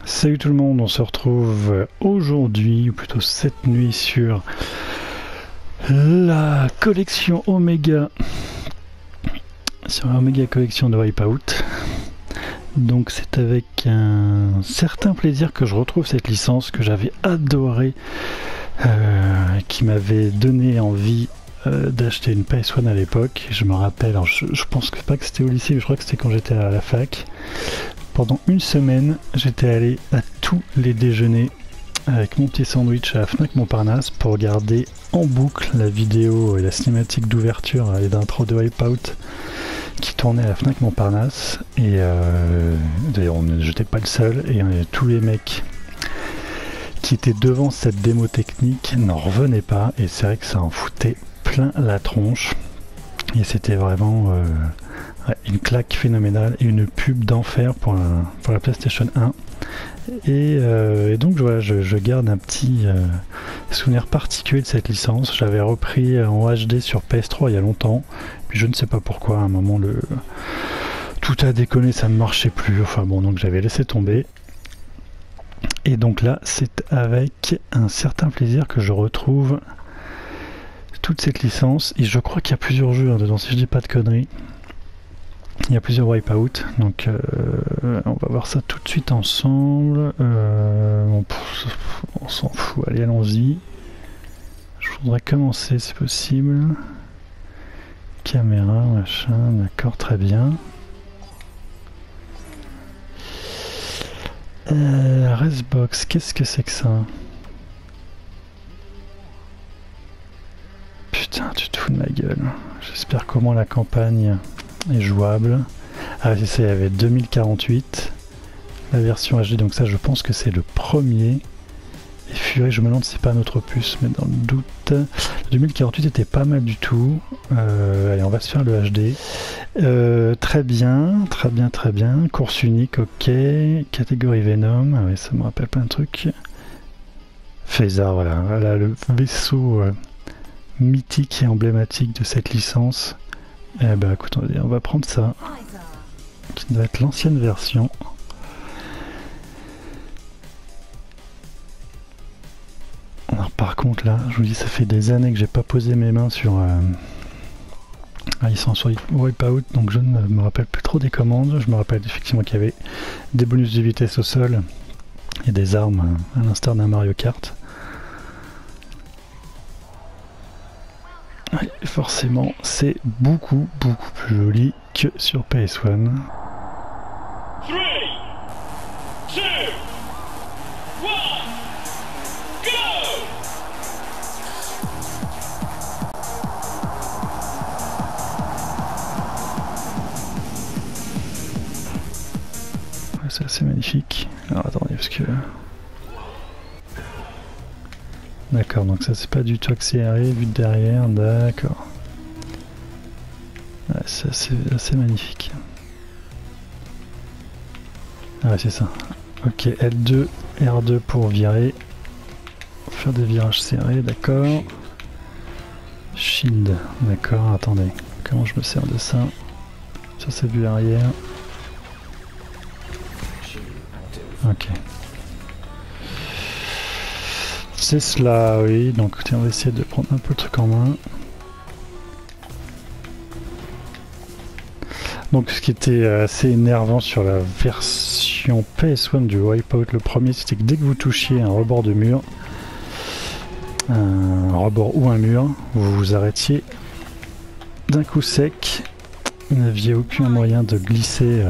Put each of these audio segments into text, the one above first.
Salut tout le monde, on se retrouve aujourd'hui, ou plutôt cette nuit, sur la collection Omega, sur la Omega collection de Wipeout. Donc c'est avec un certain plaisir que je retrouve cette licence que j'avais adorée, qui m'avait donné envie d'acheter une PS1 à l'époque. Je me rappelle, alors je pense pas que c'était au lycée, mais je crois que c'était quand j'étais à la fac. Pendant une semaine, j'étais allé à tous les déjeuners avec mon petit sandwich à la Fnac Montparnasse pour regarder en boucle la vidéo et la cinématique d'ouverture et d'intro de Wipeout qui tournait à la Fnac Montparnasse. Et d'ailleurs, j'étais pas le seul, et tous les mecs qui étaient devant cette démo technique n'en revenaient pas, et c'est vrai que ça en foutait plein la tronche. Et c'était vraiment une claque phénoménale et une pub d'enfer pour la PlayStation 1. Et donc voilà, je garde un petit souvenir particulier de cette licence. J'avais repris en HD sur PS3 il y a longtemps, puis je ne sais pas pourquoi, à un moment tout a déconné, ça ne marchait plus. Enfin bon, donc j'avais laissé tomber. Et donc là, c'est avec un certain plaisir que je retrouve toute cette licence, et je crois qu'il y a plusieurs jeux dedans, si je dis pas de conneries. Il y a plusieurs Wipeout, donc on va voir ça tout de suite ensemble. On s'en fout, allez, allons-y. Je voudrais commencer, si possible. Caméra, machin, d'accord, très bien. Resbox, qu'est-ce que c'est que ça? Putain, tu te fous de ma gueule. J'espère qu'au moins la campagne est jouable. Ah c'est ça, il y avait 2048, la version HD, donc ça je pense que c'est le premier. Et Fury, je me demande si c'est pas un autre opus, mais dans le doute. Le 2048 était pas mal du tout. Allez, on va se faire le HD. Très bien, très bien, très bien. Course unique, ok. Catégorie Venom, ah ouais, ça me rappelle plein de trucs. Phaser, voilà, le vaisseau mythique et emblématique de cette licence. Eh ben écoute, on va prendre ça, qui doit être l'ancienne version. Alors par contre là, je vous dis, ça fait des années que j'ai pas posé mes mains sur la licence Wipeout, donc je ne me rappelle plus trop des commandes. Je me rappelle effectivement qu'il y avait des bonus de vitesse au sol et des armes à l'instar d'un Mario Kart. Ouais, forcément, c'est beaucoup plus joli que sur PS1. 3, 2, 1, go! Ouais, c'est assez magnifique. Alors attendez, parce que... D'accord, donc ça c'est pas du tout accéléré, vu de derrière, d'accord. Ouais, c'est assez magnifique. Ah ouais, c'est ça. Ok, L2, R2 pour virer. Faire des virages serrés, d'accord. Shield, d'accord, attendez. Comment je me sers de ça? Ça c'est vue arrière. Ok. C'est cela, oui, donc écoutez, on va essayer de prendre un peu le truc en main. Donc ce qui était assez énervant sur la version PS1 du Wipeout, le premier, c'était que dès que vous touchiez un rebord de mur, un rebord ou un mur, vous vous arrêtiez d'un coup sec. Vous n'aviez aucun moyen de glisser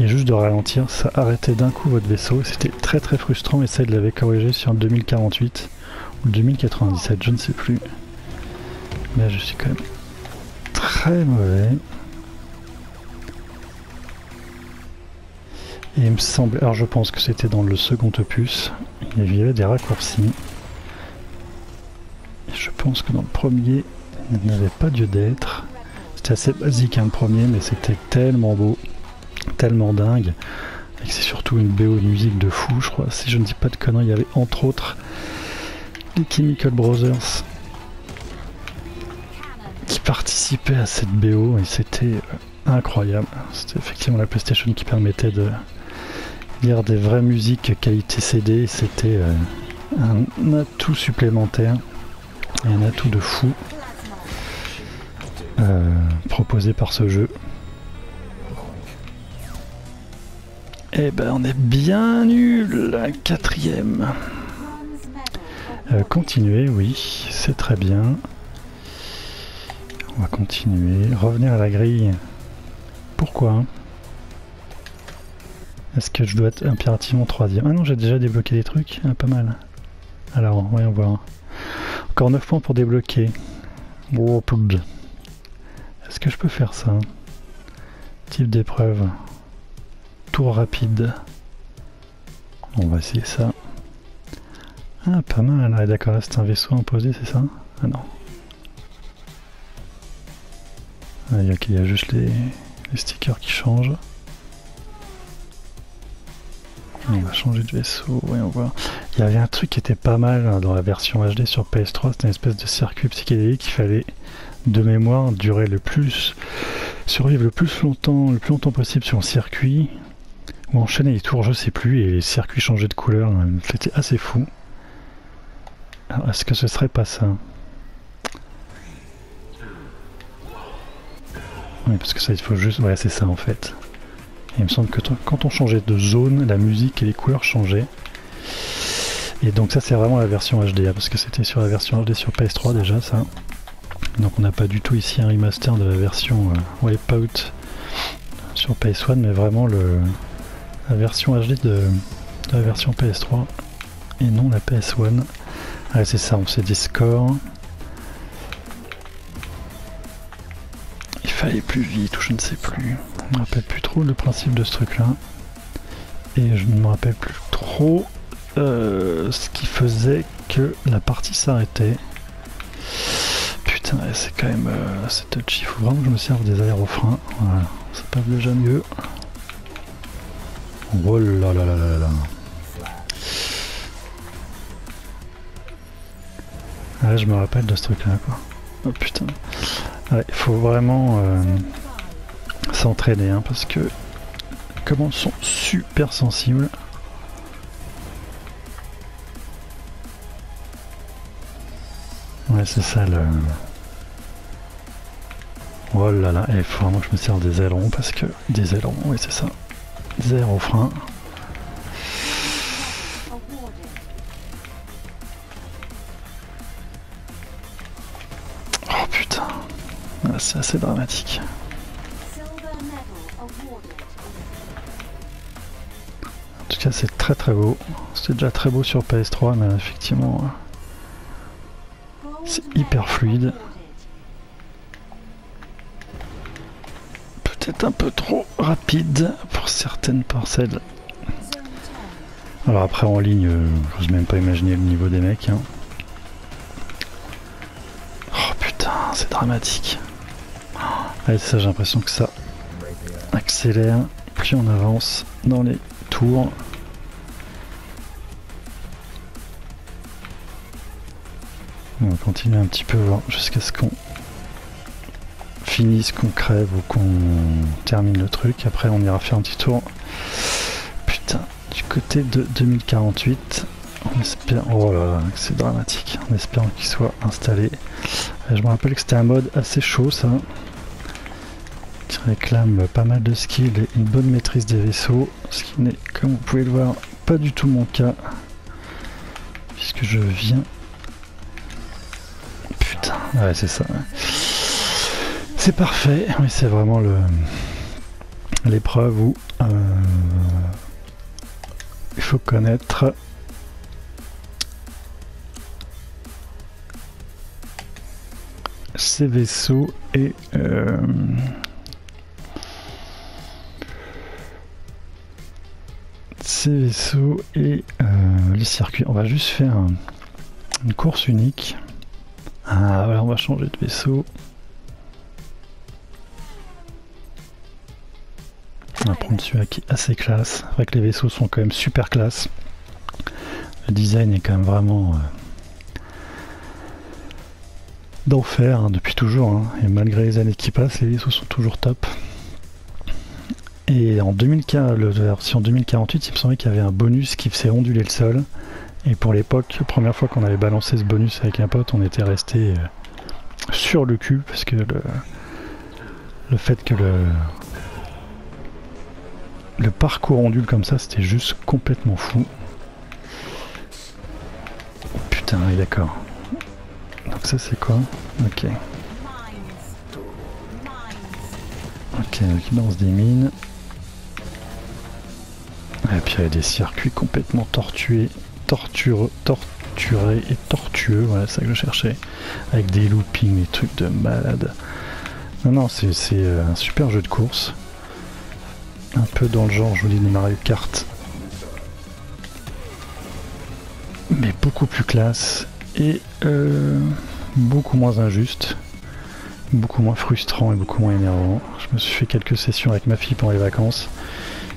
et juste de ralentir, ça arrêtait d'un coup votre vaisseau. C'était très frustrant, et ça, il l'avait corrigé sur le 2048 ou le 2097, je ne sais plus. Mais je suis quand même très mauvais. Et il me semble, alors je pense que c'était dans le second opus, il y avait des raccourcis. Et je pense que dans le premier, il n'avait pas lieu d'être. C'était assez basique hein, le premier, mais c'était tellement beau, tellement dingue. Et c'est surtout une BO de musique de fou, je crois. Si je ne dis pas de conneries, il y avait entre autres les Chemical Brothers qui participaient à cette BO et c'était incroyable. C'était effectivement la PlayStation qui permettait de lire des vraies musiques qualité CD. C'était un atout supplémentaire et un atout de fou proposé par ce jeu. Eh ben on est bien nul, un quatrième. Continuer, oui, c'est très bien. On va continuer, revenir à la grille. Pourquoi? Est-ce que je dois être impérativement troisième? Ah non, j'ai déjà débloqué des trucs, ah, pas mal. Alors, voyons voir. Encore 9 points pour débloquer. Est-ce que je peux faire ça? Type d'épreuve. Tour rapide. On va essayer ça. Ah, pas mal. Ah, d'accord, là c'est un vaisseau imposé, c'est ça? Ah non. Ah, il y a juste les stickers qui changent. On va changer de vaisseau, voyons voir. Il y avait un truc qui était pas mal hein, dans la version HD sur PS3, c'était une espèce de circuit psychédélique. Il fallait, de mémoire, survivre le plus longtemps possible sur un circuit, ou enchaîner les tours, je sais plus, et les circuits changeaient de couleur. C'était assez fou. Alors, est-ce que ce serait pas ça? Oui, parce que ça, il faut juste... Ouais, c'est ça en fait. Et il me semble que quand on changeait de zone, la musique et les couleurs changeaient. Et donc ça, c'est vraiment la version HD, parce que c'était sur la version HD sur PS3 déjà, ça. Donc on n'a pas du tout ici un remaster de la version Wipeout sur PS1, mais vraiment la version HD de la version PS3 et non la PS1. Ah, c'est ça, on sait des scores. Il fallait plus vite ou je ne sais plus. Je ne me rappelle plus trop le principe de ce truc là. Et je ne me rappelle plus trop ce qui faisait que la partie s'arrêtait. Putain, c'est quand même c'est touchy. Il faut vraiment que je me serve des aérofreins. Voilà, ça passe déjà mieux. Oh là là là là là. Ah, je me rappelle de ce truc là quoi. Oh putain. Ouais, il faut vraiment s'entraîner hein, parce que les commandes sont super sensibles. Ouais, c'est ça le... Oh là là, il faut vraiment que je me serve des ailerons parce que... Des ailerons, oui c'est ça. Des aérofreins. Oh putain. Ah, c'est assez dramatique. En tout cas c'est très très beau. C'était déjà très beau sur PS3 mais effectivement... c'est hyper fluide. Peut-être un peu trop rapide pour certaines parcelles. Alors après en ligne, j'ose même pas imaginer le niveau des mecs. Hein. Oh putain, c'est dramatique. Allez, ça j'ai l'impression que ça accélère plus on avance dans les tours. On va continuer un petit peu jusqu'à ce qu'on finisse, qu'on crève ou qu'on termine le truc. Après on ira faire un petit tour. Putain, du côté de 2048. On espère... Oh là là, c'est dramatique. En espérant qu'il soit installé. Je me rappelle que c'était un mode assez chaud ça. Qui réclame pas mal de skills et une bonne maîtrise des vaisseaux. Ce qui n'est, comme vous pouvez le voir, pas du tout mon cas. Puisque je viens... Putain, ouais c'est ça. C'est parfait, oui c'est vraiment l'épreuve où il faut connaître ces vaisseaux et les circuits. On va juste faire une course unique. Ah voilà, on va changer de vaisseau. On va prendre celui-là qui est assez classe. C'est vrai que les vaisseaux sont quand même super classe. Le design est quand même vraiment d'enfer hein, depuis toujours. Hein. Et malgré les années qui passent, les vaisseaux sont toujours top. Et en 2015, la version 2048, il me semblait qu'il y avait un bonus qui faisait onduler le sol. Et pour l'époque, la première fois qu'on avait balancé ce bonus avec un pote, on était resté sur le cul parce que le fait que le parcours ondule comme ça, c'était juste complètement fou. Putain, oui, d'accord. Donc ça c'est quoi? Ok. Ok, donc il lance des mines. Et puis il y a des circuits complètement torturés et tortueux, voilà, c'est ça que je cherchais. Avec des loopings, des trucs de malade. Non, c'est un super jeu de course. Un peu dans le genre, je vous dis, de Mario Kart. Mais beaucoup plus classe et beaucoup moins injuste. Beaucoup moins frustrant et beaucoup moins énervant. Je me suis fait quelques sessions avec ma fille pendant les vacances.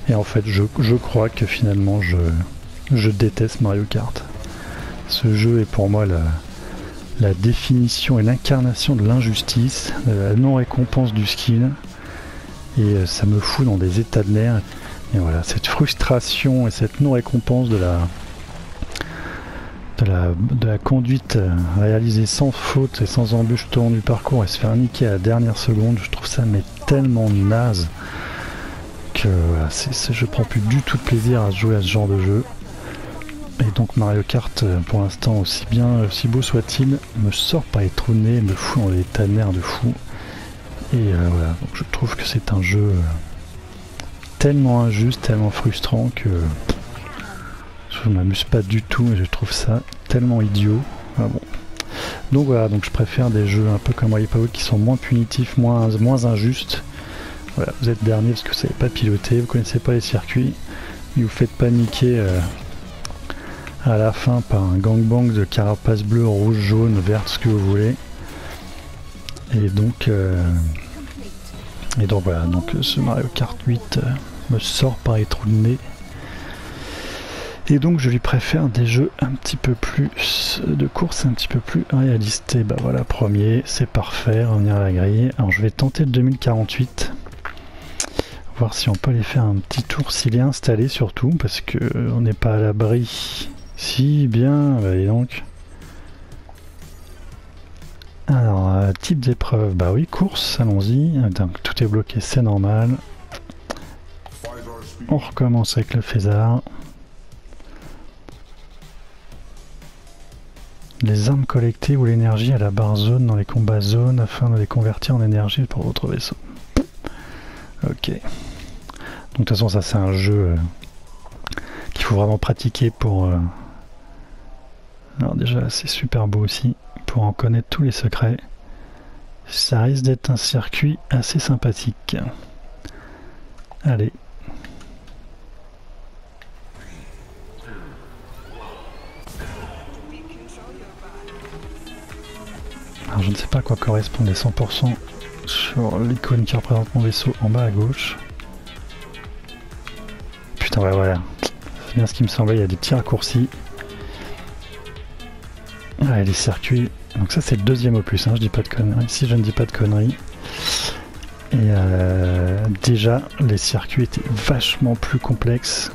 Et en fait, je crois que finalement, je déteste Mario Kart. Ce jeu est pour moi la définition et l'incarnation de l'injustice, de la non-récompense du skill. Et ça me fout dans des états de nerfs. Et voilà, cette frustration et cette non-récompense de la conduite réalisée sans faute et sans embûche tout au long du parcours et se faire niquer à la dernière seconde, je trouve ça mais tellement naze que voilà, je prends plus du tout de plaisir à jouer à ce genre de jeu. Et donc Mario Kart, pour l'instant, aussi beau soit-il, me sort par les trous de nez, me fout dans des états de nerfs de fou. Et voilà, donc je trouve que c'est un jeu tellement injuste, tellement frustrant que je m'amuse pas du tout et je trouve ça tellement idiot. Ah bon. Donc voilà, donc je préfère des jeux un peu comme Wipeout qui sont moins punitifs, moins injustes. Voilà, vous êtes dernier parce que vous savez pas piloter, vous connaissez pas les circuits, et vous faites paniquer à la fin par un gangbang de carapace bleue, rouge, jaune, vert, ce que vous voulez. Et donc voilà, donc ce Mario Kart 8 me sort par les trous de nez. Et donc je lui préfère des jeux un petit peu plus de course, un petit peu plus réalistes. Et bah voilà, premier, c'est parfait, revenir à la grille. Alors je vais tenter le 2048. Voir si on peut aller faire un petit tour s'il est installé surtout, parce que on n'est pas à l'abri. Si, bien, bah, allez donc. Alors, type d'épreuve, bah oui, course, allons-y. Donc tout est bloqué, c'est normal. On recommence avec le Fézard. Les armes collectées ou l'énergie à la barre zone dans les combats zone afin de les convertir en énergie pour votre vaisseau. Ok. Donc de toute façon ça c'est un jeu qu'il faut vraiment pratiquer pour... Alors déjà c'est super beau aussi, pour en connaître tous les secrets. Ça risque d'être un circuit assez sympathique. Allez. Alors je ne sais pas à quoi correspondent les 100% sur l'icône qui représente mon vaisseau en bas à gauche. Putain ouais voilà, c'est bien ce qui me semblait, il y a des petits raccourcis. Ouais, les circuits, donc ça c'est le deuxième opus, hein, je dis pas de conneries, ici je ne dis pas de conneries. Et déjà les circuits étaient vachement plus complexes,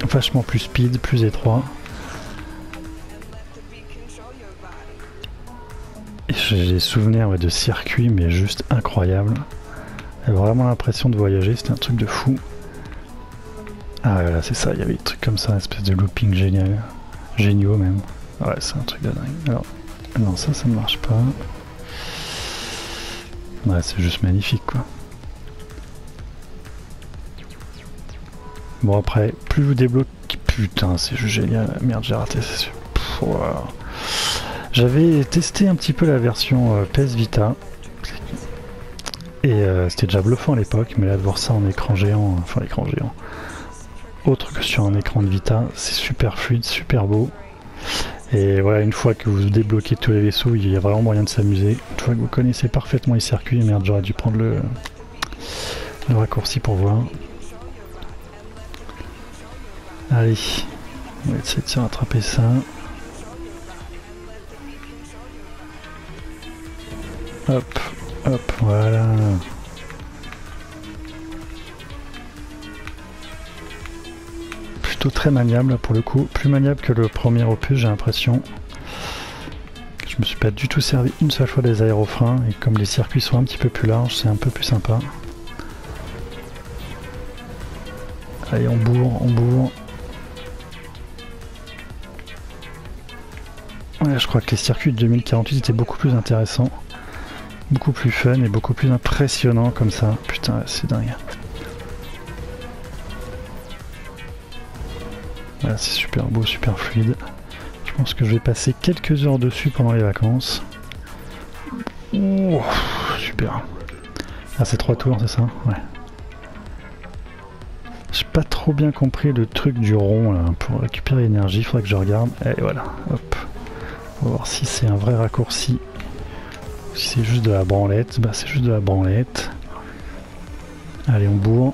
vachement plus speed, plus étroits. J'ai des souvenirs de circuits mais juste incroyables. J'avais vraiment l'impression de voyager, c'était un truc de fou. Ah voilà, c'est ça, il y avait des trucs comme ça, une espèce de looping génial. Géniaux même. Ouais, c'est un truc de dingue. Alors, non, ça ne marche pas. Ouais, c'est juste magnifique quoi. Bon après, plus vous débloquez... Putain, c'est juste génial. Merde, j'ai raté, c'est sûr. Wow. J'avais testé un petit peu la version PS Vita. Et c'était déjà bluffant à l'époque, mais là de voir ça en écran géant, enfin écran géant, autre que sur un écran de Vita, c'est super fluide, super beau. Et voilà, une fois que vous débloquez tous les vaisseaux, il y a vraiment moyen de s'amuser. Une fois que vous connaissez parfaitement les circuits, merde, j'aurais dû prendre le raccourci pour voir. Allez, on va essayer de se rattraper ça. Hop, hop, voilà. Plutôt très maniable pour le coup, plus maniable que le premier opus, j'ai l'impression. Je me suis pas du tout servi une seule fois des aérofreins et comme les circuits sont un petit peu plus larges, c'est un peu plus sympa. Allez, on bourre, on bourre. Ouais, je crois que les circuits de 2048 étaient beaucoup plus intéressants, beaucoup plus fun et beaucoup plus impressionnants comme ça. Putain, c'est dingue. Voilà, c'est super beau, super fluide. Je pense que je vais passer quelques heures dessus pendant les vacances. Oh, super. Ah, c'est 3 tours, c'est ça? Ouais. J'ai pas trop bien compris le truc du rond là, pour récupérer l'énergie, il faudrait que je regarde. Et voilà, hop. On va voir si c'est un vrai raccourci. Si c'est juste de la branlette, bah c'est juste de la branlette. Allez, on bourre.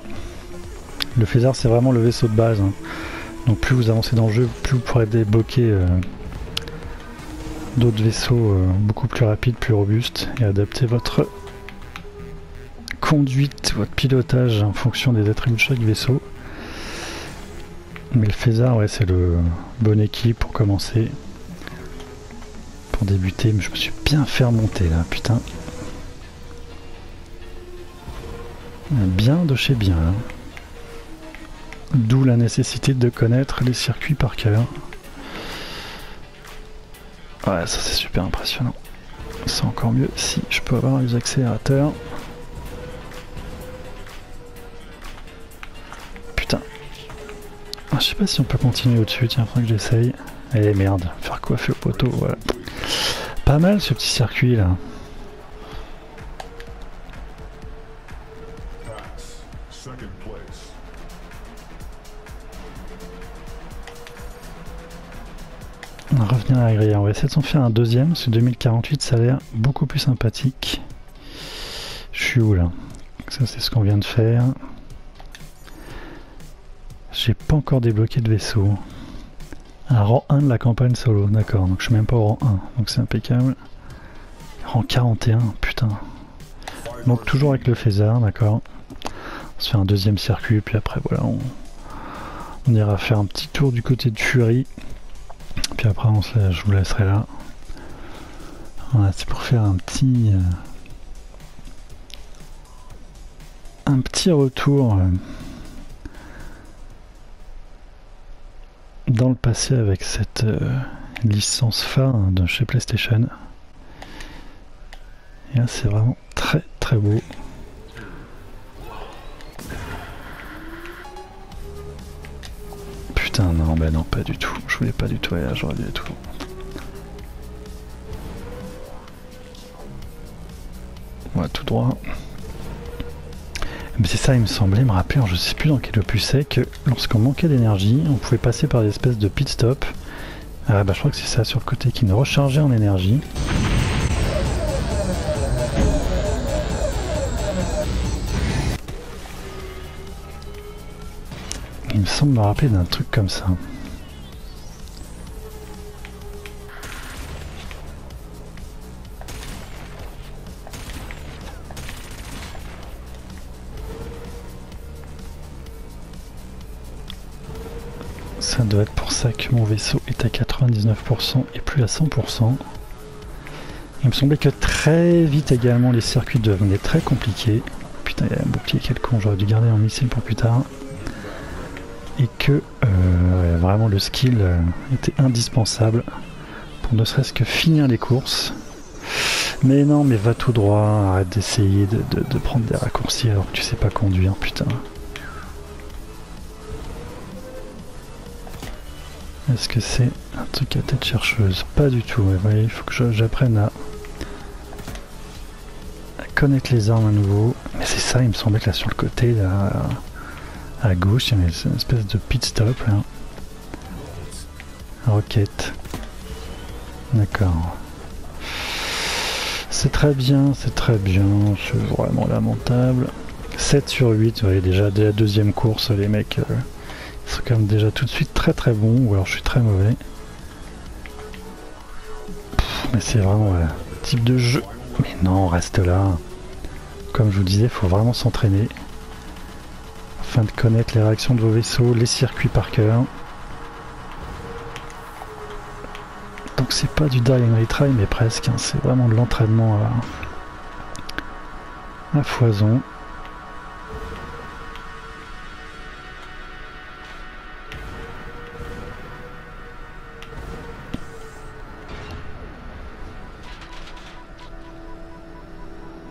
Le Phézard, c'est vraiment le vaisseau de base, hein. Donc plus vous avancez dans le jeu, plus vous pourrez débloquer d'autres vaisseaux beaucoup plus rapides, plus robustes, et adapter votre conduite, votre pilotage en fonction des attributs de chaque vaisseau. Mais le Phézard, ouais, c'est le bon équipe pour commencer, pour débuter. Mais je me suis bien fait remonter là, putain. Bien de chez bien. Hein. D'où la nécessité de connaître les circuits par cœur. Ouais, ça c'est super impressionnant. C'est encore mieux si je peux avoir les accélérateurs. Putain. Ah, je sais pas si on peut continuer au-dessus, tiens, faudrait que j'essaye. Eh merde, faire coiffer au poteau, voilà. Pas mal ce petit circuit là. On va revenir à la grille. On va essayer de s'en faire un deuxième, parce que 2048 ça a l'air beaucoup plus sympathique. Je suis où là? Ça c'est ce qu'on vient de faire. J'ai pas encore débloqué de vaisseau. Un rang 1 de la campagne solo, d'accord, donc je suis même pas au rang 1, donc c'est impeccable. Rang 41, putain. Donc toujours avec le Phézard, d'accord. On se fait un deuxième circuit, puis après voilà, on ira faire un petit tour du côté de Fury. Puis après je vous laisserai là. Voilà, c'est pour faire un petit retour dans le passé avec cette licence phare de chez PlayStation. Et là c'est vraiment très très beau. Putain non, bah non, pas du tout. Je voulais pas du tout aller là, j'aurais dû aller tout. Ouais, tout droit. Mais c'est ça, il me semblait me rappeler, alors je sais plus dans quel opus c'est, que lorsqu'on manquait d'énergie, on pouvait passer par des espèces de pit stop. Bah je crois que c'est ça sur le côté qui nous rechargeait en énergie. Il me semble me rappeler d'un truc comme ça. Ça doit être pour ça que mon vaisseau est à 99% et plus à 100%. Il me semblait que très vite également les circuits devenaient très compliqués. Putain, il y a un bouclier, quel con, j'aurais dû garder en missile pour plus tard. Et que vraiment le skill était indispensable pour ne serait-ce que finir les courses. Mais non, mais va tout droit, arrête d'essayer de prendre des raccourcis alors que tu sais pas conduire, putain. Est-ce que c'est un truc à tête chercheuse? Pas du tout, vous voyez, il faut que j'apprenne à connaître les armes à nouveau. Mais c'est ça, il me semblait que là sur le côté, là, à gauche, il y avait une espèce de pit stop là. Roquette. D'accord. C'est très bien, c'est vraiment lamentable. 7 sur 8, vous voyez déjà dès la deuxième course, les mecs ils sont quand même déjà tout de suite très très bons, ou alors je suis très mauvais. Mais c'est vraiment le type de jeu. Mais non, on reste là. Comme je vous disais, il faut vraiment s'entraîner afin de connaître les réactions de vos vaisseaux, les circuits par cœur. Donc c'est pas du die and retry, mais presque, hein, c'est vraiment de l'entraînement à foison.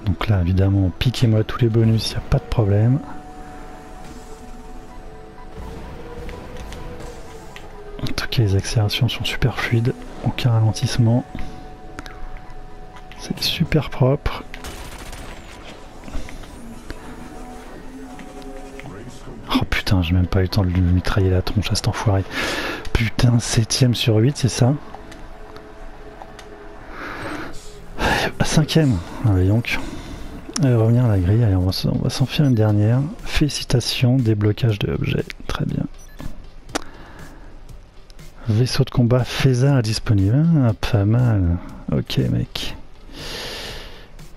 Donc là évidemment piquez-moi tous les bonus, il n'y a pas de problème. En tout cas les accélérations sont super fluides, aucun ralentissement. C'est super propre. Oh putain, j'ai même pas eu le temps de lui mitrailler la tronche à cet enfoiré. Putain, 7ème sur 8, c'est ça? 5ème, allez donc. Allez, revenir à la grille, allez, on va s'en faire une dernière. Félicitations, déblocage de objets, très bien. Vaisseau de combat Phézar disponible, ah, pas mal. Ok mec.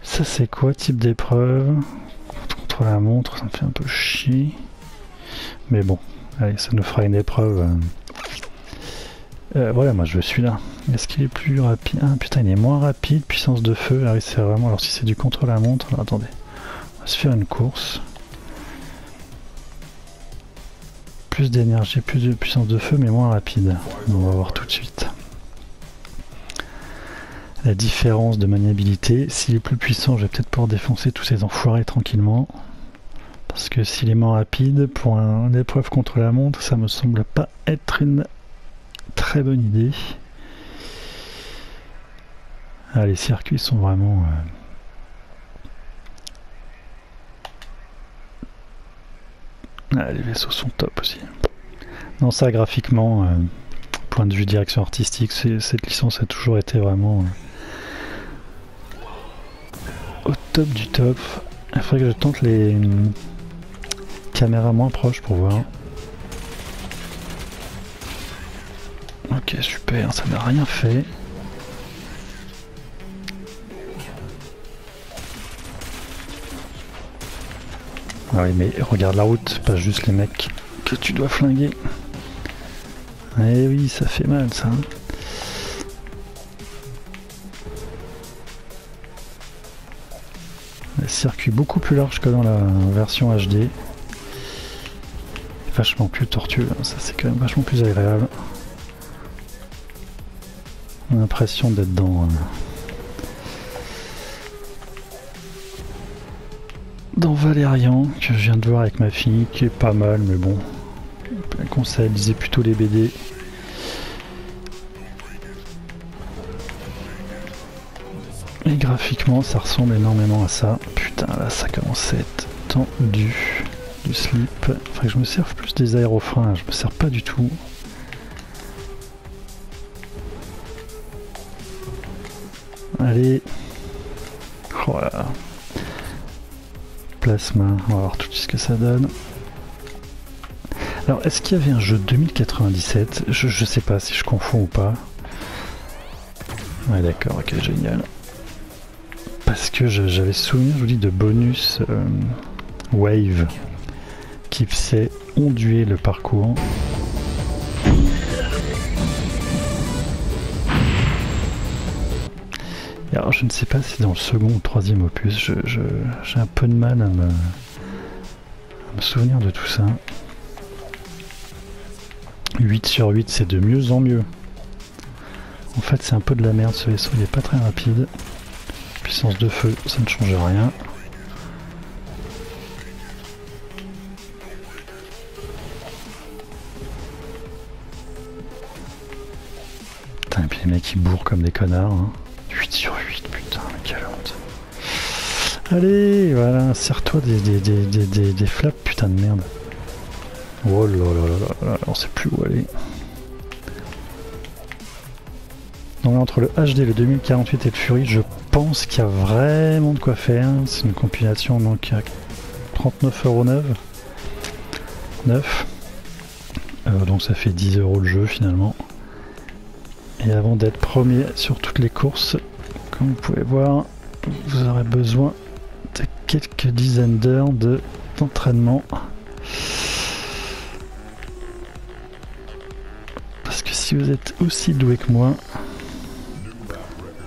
Ça c'est quoi, type d'épreuve? Contre la montre, ça me fait un peu chier. Mais bon, allez, ça nous fera une épreuve. Voilà, moi je veux celui-là. Est-ce qu'il est plus rapide? Ah putain, il est moins rapide, puissance de feu. Ah oui, c'est vraiment. Alors si c'est du contre-la-montre, alors attendez. On va se faire une course. Plus d'énergie, plus de puissance de feu, mais moins rapide. On va voir tout de suite. La différence de maniabilité. S'il est plus puissant, je vais peut-être pouvoir défoncer tous ces enfoirés tranquillement. Parce que s'il est moins rapide, pour une épreuve contre la montre, ça me semble pas être une très bonne idée. Ah, les circuits sont vraiment... Ah, les vaisseaux sont top aussi. Non, ça graphiquement, point de vue direction artistique, cette licence a toujours été vraiment au top du top. Il faudrait que je tente les caméras moins proches pour voir. Ok, super, ça n'a rien fait. Ah oui, mais regarde la route, pas juste les mecs que tu dois flinguer. Eh oui, ça fait mal ça. Le circuit beaucoup plus large que dans la version HD. Vachement plus tortueux, ça c'est quand même vachement plus agréable. On a l'impression d'être dans Valérian, que je viens de voir avec ma fille, qui est pas mal, mais bon, un conseil, lisez plutôt les BD. Et graphiquement, ça ressemble énormément à ça. Putain, là, ça commence à être tendu. Du slip. Faudrait que je me serve plus des aérofreins, je me sers pas du tout. Allez. Voilà. Plasma, on va voir tout ce que ça donne. Alors, est-ce qu'il y avait un jeu 2097? Je sais pas si je confonds ou pas. Ouais, d'accord, ok, génial. Parce que j'avais souvenir, je vous dis, de bonus Wave qui faisait onduler le parcours. Et alors, je ne sais pas si dans le second ou troisième opus, j'ai un peu de mal à me souvenir de tout ça. 8 sur 8, c'est de mieux en mieux. En fait, c'est un peu de la merde ce vaisseau, il n'est pas très rapide. Puissance de feu, ça ne change rien. qui bourrent comme des connards. Hein. 8 sur 8, putain, mais quelle honte. Allez, voilà, serre-toi des flaps, putain de merde. Oh là là là là, on sait plus où aller. Donc entre le HD, le 2048 et le Fury, je pense qu'il y a vraiment de quoi faire. C'est une compilation donc à 39,9 €. Donc ça fait 10 € le jeu finalement. Et avant d'être premier sur toutes les courses, comme vous pouvez voir, vous aurez besoin de quelques dizaines d'heures d'entraînement. Parce que si vous êtes aussi doué que moi,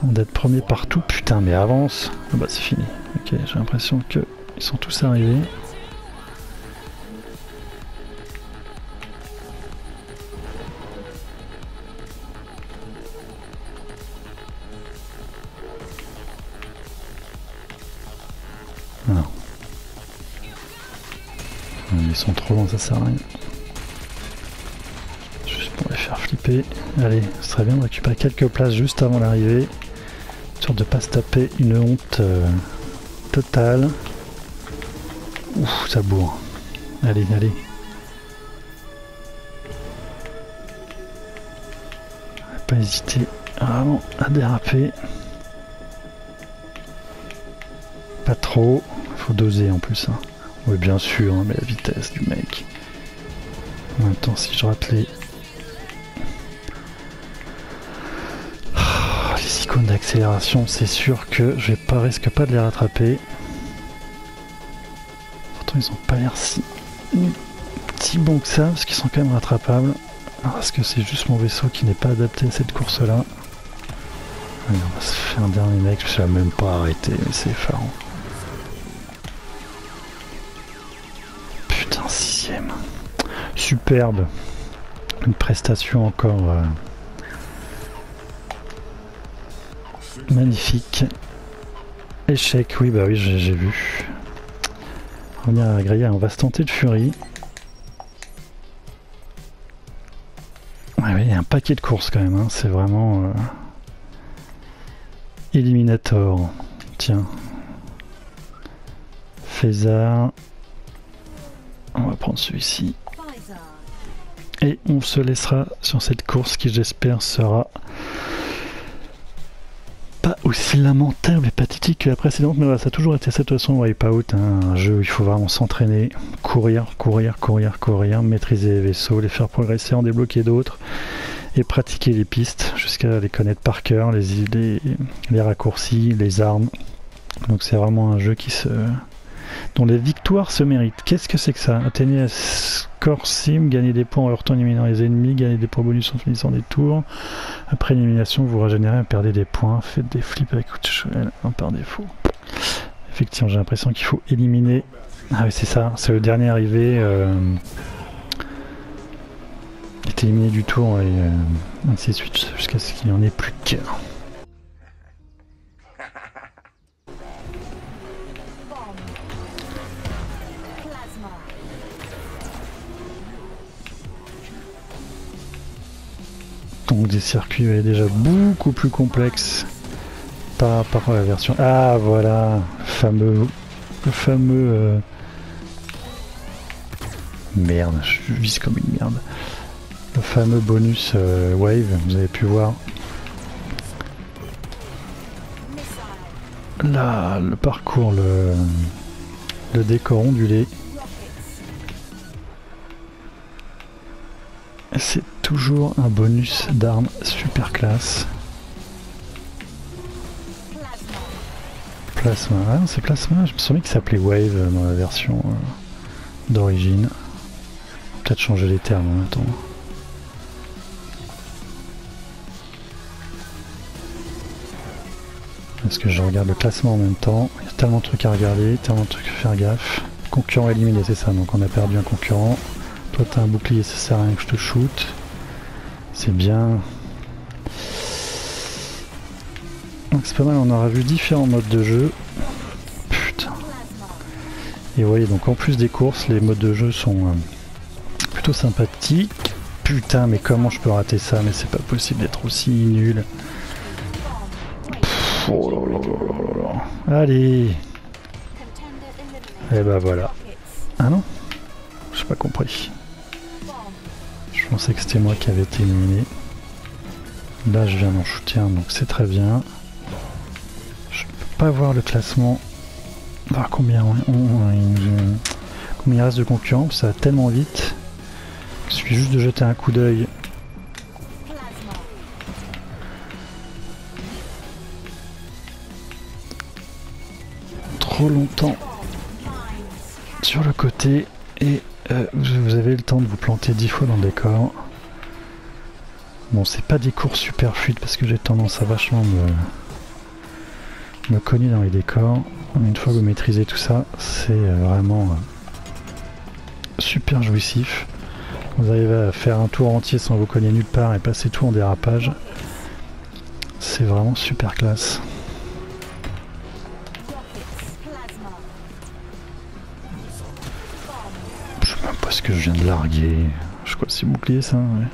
d'être premier partout, putain mais avance. Ah bah c'est fini. Ok, j'ai l'impression que ils sont tous arrivés. Non. Ils sont trop loin, ça sert à rien. Juste pour les faire flipper. Allez, ce serait bien de récupérer quelques places juste avant l'arrivée. Sûr de pas se taper une honte totale. Ouf, ça bourre. Allez, allez. Pas hésiter vraiment à déraper. Pas trop. Faut doser en plus. Hein. Oui, bien sûr, hein, mais la vitesse du mec. En même temps, si je rate les icônes d'accélération, c'est sûr que je risque pas de les rattraper. Pourtant, ils ont pas l'air si bons que ça, parce qu'ils sont quand même rattrapables. Alors, est-ce que c'est juste mon vaisseau qui n'est pas adapté à cette course-là? On va se faire un dernier mec, je ne vais même pas arrêter, mais c'est effarant. Putain, 6ème. Superbe. Une prestation encore magnifique. Échec, oui, bah oui, j'ai vu. Revenir à la grille, on va se tenter de Fury. Ouais, oui, il y a un paquet de courses quand même, hein. C'est vraiment Eliminator. Tiens. Fézard. On va prendre celui-ci. Et on se laissera sur cette course qui, j'espère, sera pas aussi lamentable et pathétique que la précédente, mais voilà, ça a toujours été cette façon Wipeout, hein, un jeu où il faut vraiment s'entraîner, courir, maîtriser les vaisseaux, les faire progresser, en débloquer d'autres, et pratiquer les pistes jusqu'à les connaître par cœur, les raccourcis, les armes. Donc c'est vraiment un jeu dont les victoires se méritent. Qu'est-ce que c'est que ça? Atteignez un score sim, gagner des points en heurtant en éliminant les ennemis, gagner des points bonus en finissant des tours. Après l'élimination, vous régénérez, perdez des points, faites des flips avec par défaut. Effectivement, j'ai l'impression qu'il faut éliminer. Ah oui, c'est ça, c'est le dernier arrivé. Il est éliminé du tour et ainsi de suite, jusqu'à ce qu'il n'y en ait plus qu'un. Donc des circuits déjà beaucoup plus complexes par rapport à la version. Ah voilà, le fameux merde, je vise comme une merde. Le fameux bonus wave, vous avez pu voir. Là, le parcours, le décor ondulé. C'est toujours un bonus d'armes super classe. Plasma, ah c'est Plasma, je me souviens qu'il s'appelait Wave dans la version d'origine. Peut-être changer les termes en même temps. Parce que je regarde le classement en même temps, il y a tellement de trucs à regarder, tellement de trucs à faire gaffe. Concurrent éliminé, c'est ça, donc on a perdu un concurrent. Toi t'as un bouclier, ça sert à rien que je te shoot. C'est bien. Donc c'est pas mal, on aura vu différents modes de jeu. Putain. Et vous voyez, donc en plus des courses, les modes de jeu sont plutôt sympathiques. Putain, mais comment je peux rater ça? Mais c'est pas possible d'être aussi nul. Allez. Et bah voilà. Ah non? J'ai pas compris. Je pensais que c'était moi qui avais été éliminé. Là je viens d'en shooter un, donc c'est très bien. Je peux pas voir le classement. Voir combien combien il reste de concurrents, ça va tellement vite. Il suffit juste de jeter un coup d'œil. Trop longtemps sur le côté et vous avez le temps de vous planter 10 fois dans le décor. Bon, c'est pas des cours super fluides parce que j'ai tendance à vachement me cogner dans les décors. Une fois que vous maîtrisez tout ça, c'est vraiment super jouissif. Vous arrivez à faire un tour entier sans vous cogner nulle part et passer tout en dérapage. C'est vraiment super classe. Je sais même pas ce que je viens de larguer. Je crois que c'est bouclier ça, ouais.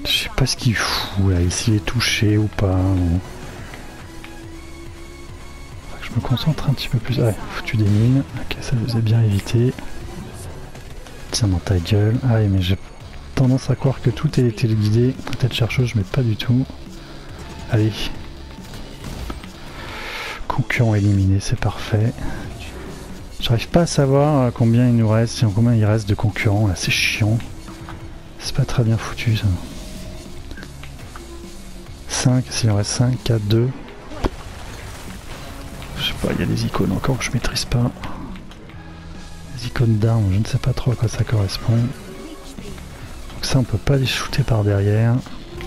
Je sais pas ce qu'il fout là, s'il est touché ou pas. Ou... Je me concentre un petit peu plus. Ah ouais, foutu des mines. Ok, ça vous a bien évité. Tiens dans ta gueule. Ah ouais, mais j'ai tendance à croire que tout est téléguidé. Tête chercheuse, mais pas du tout. Allez. Concurrent éliminé, c'est parfait. J'arrive pas à savoir combien il nous reste, combien il reste de concurrents là, c'est chiant. C'est pas très bien foutu ça. 5, s'il en reste 5, 4, 2. Je sais pas, il y a des icônes encore que je maîtrise pas. Les icônes d'armes, je ne sais pas trop à quoi ça correspond. Donc ça on peut pas les shooter par derrière.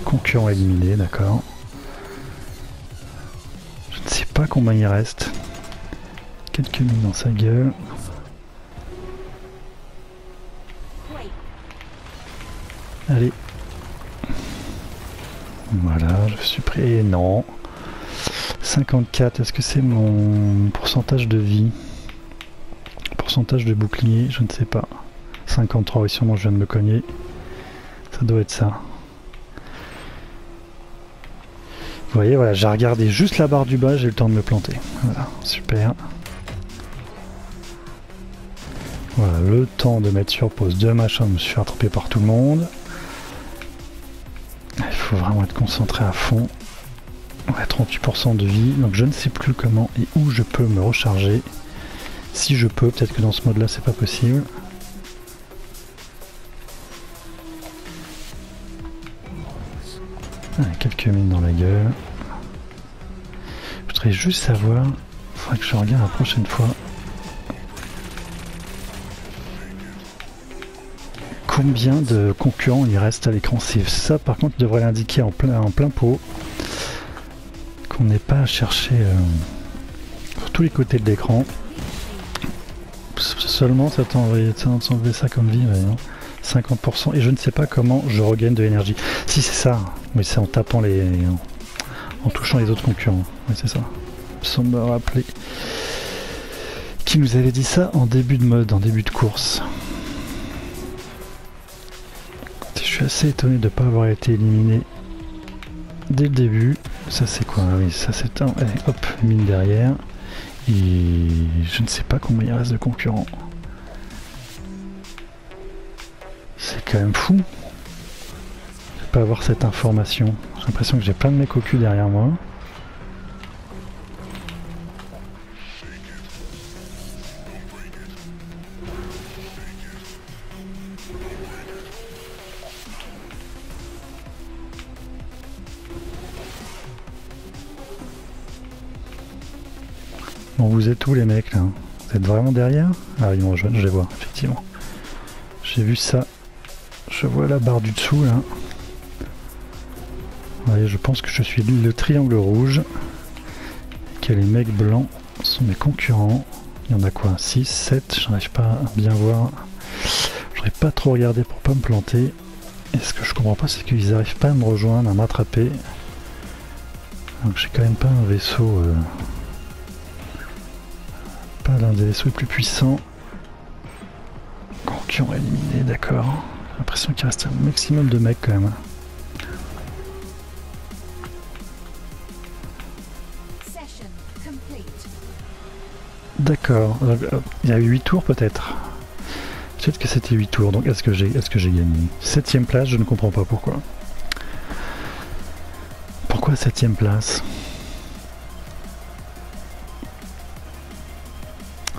Concurrent éliminé, d'accord. Je ne sais pas combien il reste. Quelques mines dans sa gueule. Allez. Voilà, je suis prêt. Non. 54, est-ce que c'est mon pourcentage de vie? Pourcentage de bouclier, je ne sais pas. 53, oui, sûrement je viens de me cogner. Ça doit être ça. Vous voyez, voilà, j'ai regardé juste la barre du bas, j'ai eu le temps de me planter. Voilà, super. Voilà, le temps de mettre sur pause deux machins, je me suis fait attraper par tout le monde. Il faut vraiment être concentré à fond. Ouais, 38% de vie, donc je ne sais plus comment et où je peux me recharger. Si je peux, peut-être que dans ce mode là c'est pas possible. Ah, quelques mines dans la gueule. Je voudrais juste savoir, il faudrait que je regarde la prochaine fois. Combien de concurrents il reste à l'écran? C'est ça par contre devrait l'indiquer en plein pot. Qu'on n'ait pas à chercher sur tous les côtés de l'écran. Seulement ça t'enlève ça comme vie, ouais, non 50%. Et je ne sais pas comment je regagne de l'énergie. Si c'est ça, oui c'est en tapant en touchant les autres concurrents. Oui c'est ça. Sans me rappeler. Qui nous avait dit ça en début de mode, en début de course. Je suis assez étonné de ne pas avoir été éliminé dès le début. Ça c'est quoi? Oui, ça c'est un... Allez, hop, mine derrière. Et je ne sais pas combien il reste de concurrents. C'est quand même fou de ne pas avoir cette information. J'ai l'impression que j'ai plein de mecs au cul derrière moi. Bon, vous êtes où les mecs là? Vous êtes vraiment derrière? Ah ils me rejoignent, je les vois, effectivement. J'ai vu ça. Je vois la barre du dessous là. Ouais, je pense que je suis le triangle rouge. Que les mecs blancs sont mes concurrents. Il y en a quoi? 6, 7, j'arrive pas à bien voir. J'aurais pas trop regardé pour pas me planter. Et ce que je comprends pas, c'est qu'ils n'arrivent pas à me rejoindre, à m'attraper. Donc j'ai quand même pas un vaisseau... pas l'un des vaisseaux les plus puissants. Concurrent éliminé, d'accord. J'ai l'impression qu'il reste un maximum de mecs quand même. D'accord. Il y a eu 8 tours peut-être. Peut-être que c'était 8 tours, donc est-ce que j'ai gagné? 7ème place, je ne comprends pas pourquoi. Pourquoi 7ème place?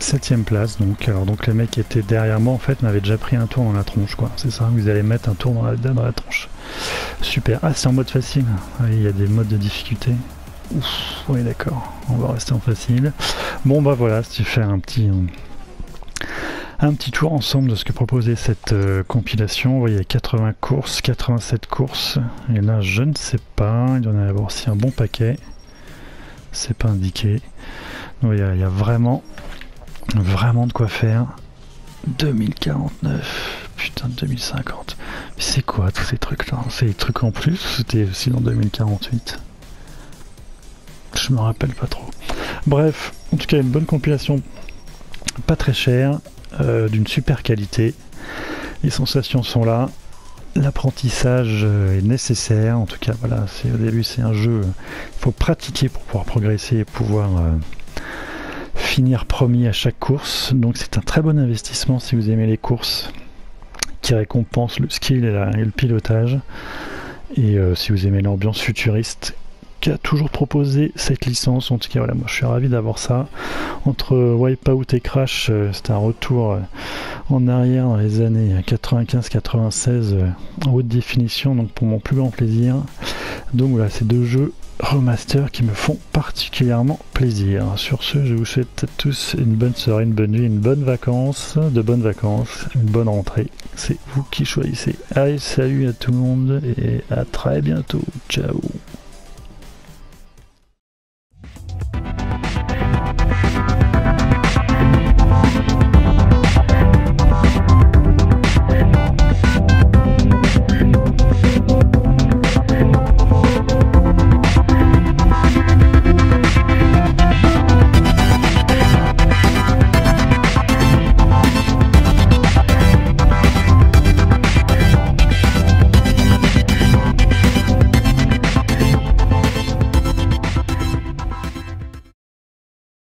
7ème place, donc les mecs qui étaient derrière moi en fait m'avaient déjà pris un tour dans la tronche, quoi. C'est ça, vous allez mettre un tour dans la tronche. Super. Ah, c'est en mode facile. Oui, il y a des modes de difficulté. Ouf, oui d'accord, on va rester en facile. Bon bah voilà, c'est faire un petit tour ensemble de ce que proposait cette compilation. Vous voyez, 80 courses, 87 courses, et là je ne sais pas, il doit y en avoir aussi un bon paquet, c'est pas indiqué. Donc il y a vraiment de quoi faire. 2049, putain, 2050, mais c'est quoi tous ces trucs là? C'est des trucs en plus ou c'était aussi dans 2048? Je me rappelle pas trop. Bref, en tout cas une bonne compilation, pas très chère, d'une super qualité. Les sensations sont là, l'apprentissage est nécessaire. En tout cas, voilà, au début c'est un jeu, il faut pratiquer pour pouvoir progresser et pouvoir finir premier à chaque course. Donc c'est un très bon investissement si vous aimez les courses qui récompensent le skill et le pilotage. Et si vous aimez l'ambiance futuriste qui a toujours proposé cette licence, en tout cas voilà, moi je suis ravi d'avoir ça. Entre Wipeout et Crash, c'était un retour en arrière dans les années 95-96 en haute définition, donc pour mon plus grand plaisir. Donc voilà, ces deux jeux remaster qui me font particulièrement plaisir. Sur ce, je vous souhaite à tous une bonne soirée, une bonne nuit, une bonne vacances, de bonnes vacances, une bonne rentrée. C'est vous qui choisissez. Allez, salut à tout le monde et à très bientôt. Ciao.